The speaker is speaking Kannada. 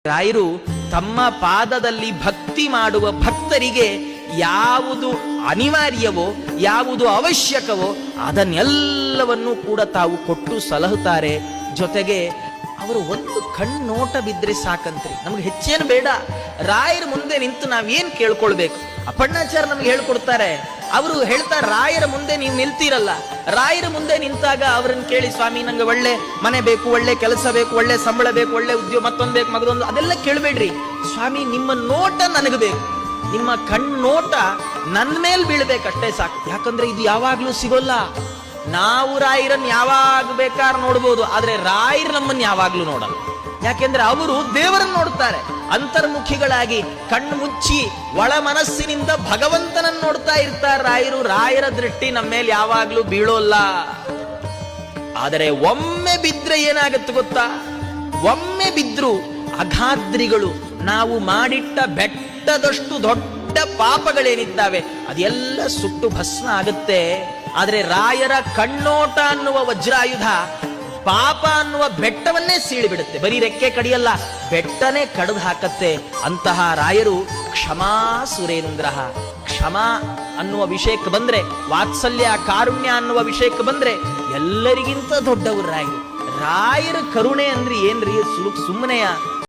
ರಾಯರು ತಮ್ಮ ಪಾದದಲ್ಲಿ ಭಕ್ತಿ ಮಾಡುವ ಭಕ್ತರಿಗೆ ಯಾವುದು ಅನಿವಾರ್ಯವೋ ಯಾವುದು ಅವಶ್ಯಕವೋ ಅದನ್ನೆಲ್ಲವನ್ನೂ ಕೂಡ ತಾವು ಕೊಟ್ಟು ಸಲಹುತ್ತಾರೆ. ಜೊತೆಗೆ ಅವರು ಒಂದು ಕಣ್ಣೋಟ ಬಿದ್ರೆ ಸಾಕಂತ್ರಿ, ನಮ್ಗೆ ಹೆಚ್ಚೇನು ಬೇಡ. ರಾಯರ ಮುಂದೆ ನಿಂತು ನಾವೇನ್ ಕೇಳ್ಕೊಳ್ಬೇಕು? ಅಪ್ಪಣ್ಣಾಚಾರ್ಯ ನಮ್ಗೆ ಹೇಳ್ಕೊಡ್ತಾರೆ. ಅವರು ಹೇಳ್ತಾರೆ, ರಾಯರ ಮುಂದೆ ನೀವು ನಿಲ್ತೀರಲ್ಲ, ರಾಯರ ಮುಂದೆ ನಿಂತಾಗ ಅವರನ್ನು ಕೇಳಿ, ಸ್ವಾಮಿ ನಂಗೆ ಒಳ್ಳೆ ಮನೆ ಬೇಕು, ಒಳ್ಳೆ ಕೆಲಸ ಬೇಕು, ಒಳ್ಳೆ ಸಂಬಳ ಬೇಕು, ಒಳ್ಳೆ ಉದ್ಯೋಗ, ಮತ್ತೊಂದು ಬೇಕು, ಮಗದೊಂದು, ಅದೆಲ್ಲ ಕೇಳಬೇಡ್ರಿ. ಸ್ವಾಮಿ ನಿಮ್ಮ ನೋಟ ನನಗೆ ಬೇಕು, ನಿಮ್ಮ ಕಣ್ಣೋಟ ನನ್ನ ಮೇಲೆ ಬೀಳ್ಬೇಕಷ್ಟೇ ಸಾಕು. ಯಾಕಂದ್ರೆ ಇದು ಯಾವಾಗ್ಲೂ ಸಿಗೋಲ್ಲ. ನಾವು ರಾಯರನ್ನು ಯಾವಾಗ ಬೇಕಾದ್ರೆ ನೋಡ್ಬೋದು, ಆದ್ರೆ ರಾಯರು ನಮ್ಮನ್ನು ಯಾವಾಗ್ಲೂ ನೋಡಲ್ಲ. ಯಾಕೆಂದ್ರೆ ಅವರು ದೇವರನ್ನು ನೋಡ್ತಾರೆ. ಅಂತರ್ಮುಖಿಗಳಾಗಿ ಕಣ್ಣು ಮುಚ್ಚಿ ಒಳ ಮನಸ್ಸಿನಿಂದ ಭಗವಂತನನ್ನು ನೋಡ್ತಾ ಇರ್ತಾರೆ ರಾಯರು. ರಾಯರ ದೃಷ್ಟಿ ನಮ್ಮ ಮೇಲೆ ಯಾವಾಗ್ಲೂ ಬೀಳೋಲ್ಲ. ಆದರೆ ಒಮ್ಮೆ ಬಿದ್ರೆ ಏನಾಗತ್ತೆ ಗೊತ್ತಾ? ಒಮ್ಮೆ ಬಿದ್ರು ಅಗಾದ್ರಿಗಳು, ನಾವು ಮಾಡಿಟ್ಟ ಬೆಟ್ಟದಷ್ಟು ದೊಡ್ಡ ಪಾಪಗಳೇನಿದ್ದಾವೆ ಅದೆಲ್ಲ ಸುಟ್ಟು ಭಸ್ಮ ಆಗುತ್ತೆ. ಆದ್ರೆ ರಾಯರ ಕಣ್ಣೋಟ ಅನ್ನುವ ವಜ್ರಾಯುಧ ಪಾಪ ಅನ್ನುವ ಬೆಟ್ಟವನ್ನೇ ಸೀಳಿಬಿಡುತ್ತೆ. ಬರೀ ರೆಕ್ಕೆ ಕಡಿಯಲ್ಲ, ಬೆಟ್ಟನೇ ಕಡಿದು ಹಾಕತ್ತೆ. ಅಂತಹ ರಾಯರು ಕ್ಷಮಾ ಸುರೇಂದ್ರ. ಕ್ಷಮಾ ಅನ್ನುವ ವಿಷಯಕ್ಕೆ ಬಂದ್ರೆ, ವಾತ್ಸಲ್ಯ ಕಾರುಣ್ಯ ಅನ್ನುವ ವಿಷಯಕ್ಕೆ ಬಂದ್ರೆ ಎಲ್ಲರಿಗಿಂತ ದೊಡ್ಡವರು ರಾಯರು. ರಾಯರ ಕರುಣೆ ಅಂದ್ರೆ ಏನ್ರಿ? ಸುಮ್ಮನೆಯ